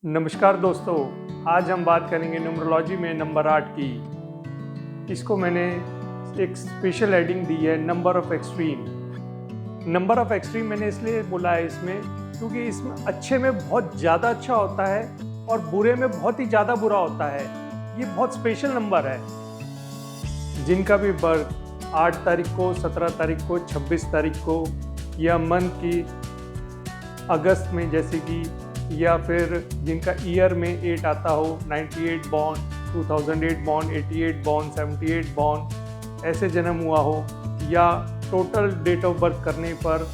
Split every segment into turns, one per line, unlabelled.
नमस्कार दोस्तों, आज हम बात करेंगे न्यूमरोलॉजी में नंबर 8 की। इसको मैंने एक स्पेशल हेडिंग दी है, number of extreme. Number of extreme मैंने इसलिए बोला है इसमें क्योंकि इसमें अच्छे में बहुत ज़्यादा अच्छा होता है और बुरे में बहुत ही ज़्यादा बुरा होता है। ये बहुत स्पेशल नंबर है। जिनका भी बर्थ 8 तारीख को, 17 तारीख को, 26 तारीख को या मंथ की अगस्त में जैसे कि, या फिर जिनका ईयर में 8 आता हो, 98 बॉर्न, 2008 बॉर्न, 88 बॉर्न, 78 बॉर्न, ऐसे जन्म हुआ हो, या टोटल डेट ऑफ बर्थ करने पर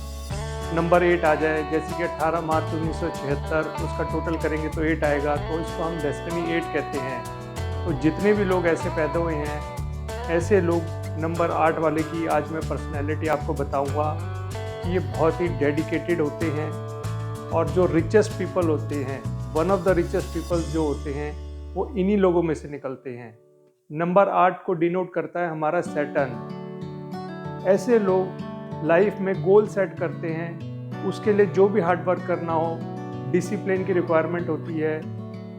नंबर 8 आ जाए, जैसे कि 18 मार्च 1976 उसका टोटल करेंगे तो 8 आएगा, तो इसको हम डेस्टिनी 8 कहते हैं। तो जितने भी लोग ऐसे पैदा हुए हैं, ऐसे लोग नंबर 8 वाले की आज मैं पर्सनैलिटी आपको बताऊँगा कि ये बहुत ही डेडिकेटेड होते हैं और जो रिचेस्ट पीपल होते हैं, one of the richest people जो होते हैं, वो इन्हीं लोगों में से निकलते हैं। नंबर 8 को डिनोट करता है हमारा सैटर्न। ऐसे लोग लाइफ में गोल सेट करते हैं, उसके लिए जो भी हार्ड वर्क करना हो, डिसिप्लिन की रिक्वायरमेंट होती है,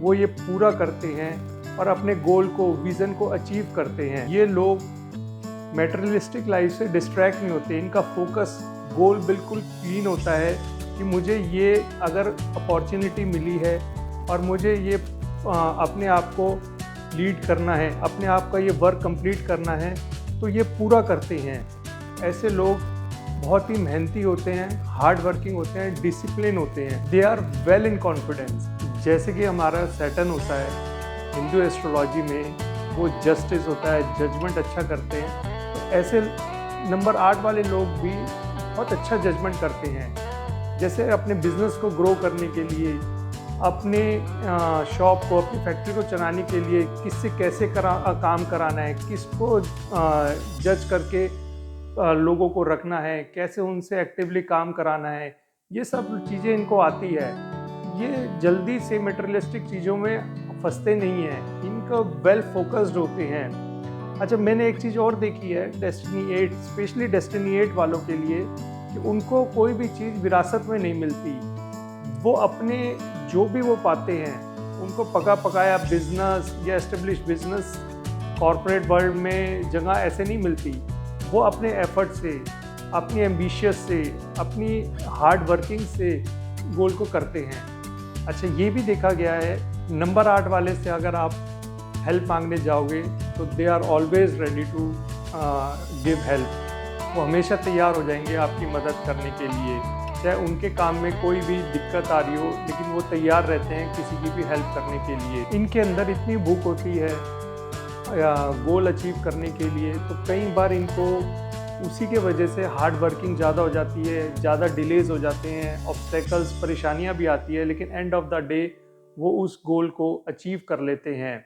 वो ये पूरा करते हैं और अपने गोल को, विज़न को अचीव करते हैं। ये लोग मैटेरियलिस्टिक लाइफ से डिस्ट्रैक्ट नहीं होते। इनका फोकस, गोल बिल्कुल क्लीन होता है कि मुझे ये अगर अपॉर्चुनिटी मिली है और मुझे ये अपने आप को लीड करना है, अपने आप का ये वर्क कंप्लीट करना है, तो ये पूरा करते हैं। ऐसे लोग बहुत ही मेहनती होते हैं, हार्ड वर्किंग होते हैं, डिसिप्लिन होते हैं। They are well in confidence. जैसे कि हमारा सैटर्न होता है हिंदू एस्ट्रोलॉजी में, वो जस्टिस होता है, जजमेंट अच्छा करते हैं। तो ऐसे नंबर 8 वाले लोग भी बहुत अच्छा जजमेंट करते हैं। जैसे अपने बिजनेस को ग्रो करने के लिए, अपने शॉप को, अपनी फैक्ट्री को चलाने के लिए किससे कैसे काम कराना है, किसको जज करके लोगों को रखना है, कैसे उनसे एक्टिवली काम कराना है, ये सब चीज़ें इनको आती है। ये जल्दी से मटेरियलिस्टिक चीज़ों में फंसते नहीं हैं, इनको वेल फोकस्ड होते हैं। अच्छा, मैंने एक चीज़ और देखी है डेस्टिनी 8, स्पेशली डेस्टिनी 8 वालों के लिए, कि उनको कोई भी चीज़ विरासत में नहीं मिलती। वो अपने जो भी वो पाते हैं, उनको पका पकाया बिजनेस या एस्टेब्लिश बिजनेस कॉरपोरेट वर्ल्ड में जगह ऐसे नहीं मिलती। वो अपने एफर्ट से, अपनी एम्बिशियस से, अपनी हार्ड वर्किंग से गोल को करते हैं। अच्छा, ये भी देखा गया है नंबर 8 वाले से अगर आप हेल्प मांगने जाओगे तो they are always ready to give help. वो हमेशा तैयार हो जाएंगे आपकी मदद करने के लिए, चाहे उनके काम में कोई भी दिक्कत आ रही हो, लेकिन वो तैयार रहते हैं किसी की भी हेल्प करने के लिए। इनके अंदर इतनी भूख होती है गोल अचीव करने के लिए, तो कई बार इनको उसी के वजह से हार्ड वर्किंग ज़्यादा हो जाती है, ज़्यादा डिलेज हो जाते हैं, ऑब्स्टेकल्स, परेशानियाँ भी आती है, लेकिन एंड ऑफ द डे वो उस गोल को अचीव कर लेते हैं।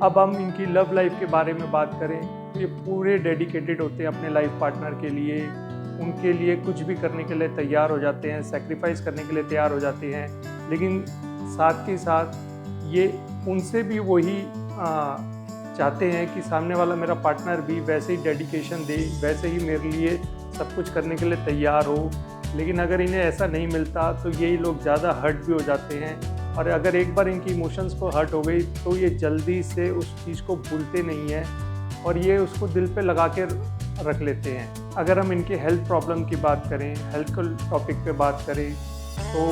अब हम इनकी लव लाइफ के बारे में बात करें तो ये पूरे डेडिकेटेड होते हैं अपने लाइफ पार्टनर के लिए। उनके लिए कुछ भी करने के लिए तैयार हो जाते हैं, सेक्रीफाइस करने के लिए तैयार हो जाते हैं, लेकिन साथ के साथ ये उनसे भी वही चाहते हैं कि सामने वाला मेरा पार्टनर भी वैसे ही डेडिकेशन दे, वैसे ही मेरे लिए सब कुछ करने के लिए तैयार हो। लेकिन अगर इन्हें ऐसा नहीं मिलता तो यही लोग ज़्यादा हर्ट भी हो जाते हैं, और अगर एक बार इनकी इमोशंस को हर्ट हो गई तो ये जल्दी से उस चीज़ को भूलते नहीं हैं और ये उसको दिल पे लगा के रख लेते हैं। अगर हम इनके हेल्थ प्रॉब्लम की बात करें, हेल्थ के टॉपिक पे बात करें, तो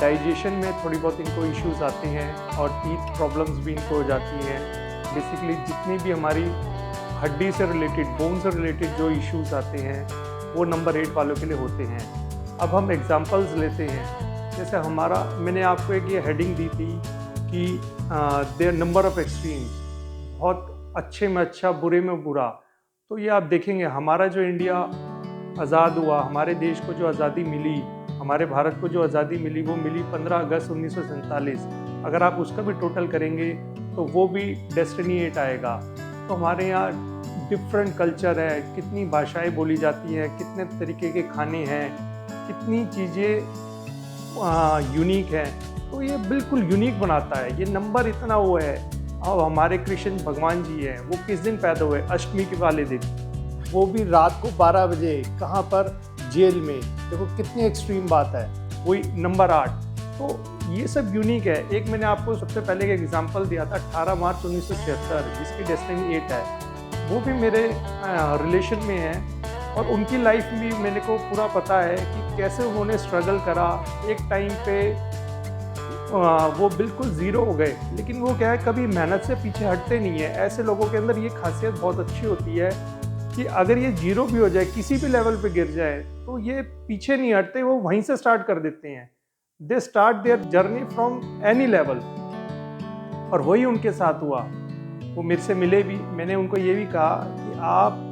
डाइजेशन में थोड़ी बहुत इनको इश्यूज आते हैं और टीथ प्रॉब्लम्स भी इनको हो जाती हैं। बेसिकली जितनी भी हमारी हड्डी से रिलेटेड, बोन से रिलेटेड जो इश्यूज आते हैं, वो नंबर 8 वालों के लिए होते हैं। अब हम एग्जांपल्स लेते हैं। जैसे हमारा, मैंने आपको एक ये हेडिंग दी थी कि देयर नंबर ऑफ एक्सट्रीम्स, बहुत अच्छे में अच्छा, बुरे में बुरा। तो ये आप देखेंगे हमारा जो इंडिया आज़ाद हुआ, हमारे देश को जो आज़ादी मिली, हमारे भारत को जो आज़ादी मिली, वो मिली 15 अगस्त 1947। अगर आप उसका भी टोटल करेंगे तो वो भी डेस्टिनी 8 आएगा। तो हमारे यहाँ डिफरेंट कल्चर है, कितनी भाषाएं बोली जाती हैं, कितने तरीके के खाने हैं, कितनी चीज़ें यूनिक है। तो ये बिल्कुल यूनिक बनाता है। ये नंबर इतना वो है। अब हमारे कृष्ण भगवान जी हैं, वो किस दिन पैदा हुए? अष्टमी के वाले दिन, वो भी रात को 12 बजे। कहाँ पर? जेल में। देखो कितनी एक्सट्रीम बात है। वही नंबर 8। तो ये सब यूनिक है। एक मैंने आपको सबसे पहले एक एग्जांपल दिया था 18 मार्च 1976 जिसकी डेस्टिनी 8 है, वो भी मेरे रिलेशन में है और उनकी लाइफ भी मेरे को पूरा पता है कि कैसे उन्होंने स्ट्रगल करा। एक टाइम पे वो बिल्कुल ज़ीरो हो गए, लेकिन वो क्या है कभी मेहनत से पीछे हटते नहीं है। ऐसे लोगों के अंदर ये खासियत बहुत अच्छी होती है कि अगर ये जीरो भी हो जाए, किसी भी लेवल पे गिर जाए, तो ये पीछे नहीं हटते, वो वहीं से स्टार्ट कर देते हैं। They start their journey from any level, और वही उनके साथ हुआ। वो मेरे से मिले भी, मैंने उनको ये भी कहा कि आप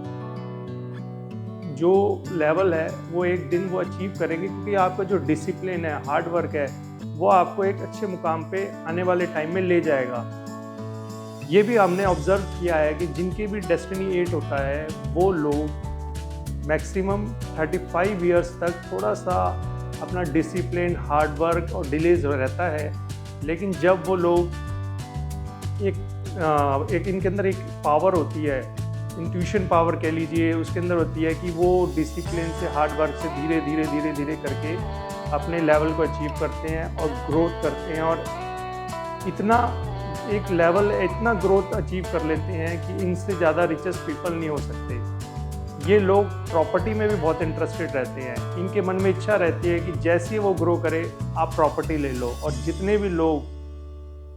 जो लेवल है वो एक दिन वो अचीव करेंगे, क्योंकि आपका जो डिसिप्लिन है, हार्ड वर्क है, वो आपको एक अच्छे मुकाम पे आने वाले टाइम में ले जाएगा। ये भी हमने ऑब्जर्व किया है कि जिनके भी डेस्टिनी 8 होता है वो लोग मैक्सिमम 35 इयर्स तक थोड़ा सा अपना डिसिप्लिन, हार्ड वर्क और डिलेज रहता है, लेकिन जब वो लोग एक इनके अंदर एक पावर होती है, इंट्यूशन पावर कह लीजिए, उसके अंदर होती है कि वो डिसिप्लिन से, हार्ड वर्क से धीरे धीरे धीरे धीरे करके अपने लेवल को अचीव करते हैं और ग्रोथ करते हैं, और इतना एक लेवल, इतना ग्रोथ अचीव कर लेते हैं कि इनसे ज़्यादा रिचेस्ट पीपल नहीं हो सकते। ये लोग प्रॉपर्टी में भी बहुत इंटरेस्टेड रहते हैं। इनके मन में इच्छा रहती है कि जैसे ही वो ग्रो करे आप प्रॉपर्टी ले लो, और जितने भी लोग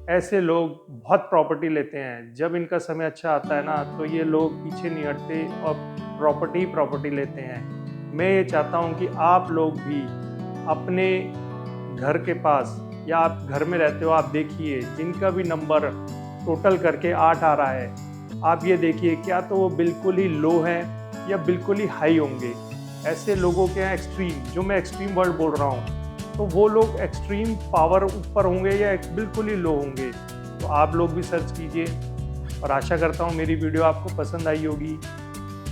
ऐसे लोग बहुत प्रॉपर्टी लेते हैं, जब इनका समय अच्छा आता है ना तो ये लोग पीछे नहीं हटते और प्रॉपर्टी लेते हैं। मैं ये चाहता हूँ कि आप लोग भी अपने घर के पास, या आप घर में रहते हो, आप देखिए जिनका भी नंबर टोटल करके 8 आ रहा है, आप ये देखिए क्या तो वो बिल्कुल ही लो है या बिल्कुल ही हाई होंगे। ऐसे लोगों के हैं एक्सट्रीम, जो मैं एक्सट्रीम वर्ड बोल रहा हूँ, तो वो लोग एक्सट्रीम पावर ऊपर होंगे या बिल्कुल ही लो होंगे। तो आप लोग भी सर्च कीजिए, और आशा करता हूँ मेरी वीडियो आपको पसंद आई होगी।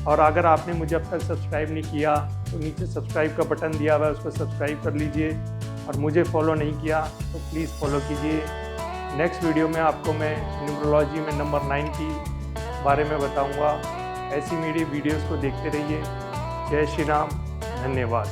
और अगर आपने मुझे अब तक सब्सक्राइब नहीं किया तो नीचे सब्सक्राइब का बटन दिया हुआ है, उसको सब्सक्राइब कर लीजिए, और मुझे फॉलो नहीं किया तो प्लीज़ फॉलो कीजिए। नेक्स्ट वीडियो में आपको मैं न्यूमरोलॉजी में नंबर 9 की बारे में बताऊंगा। ऐसी मेरी वीडियोस को देखते रहिए। जय श्री राम, धन्यवाद।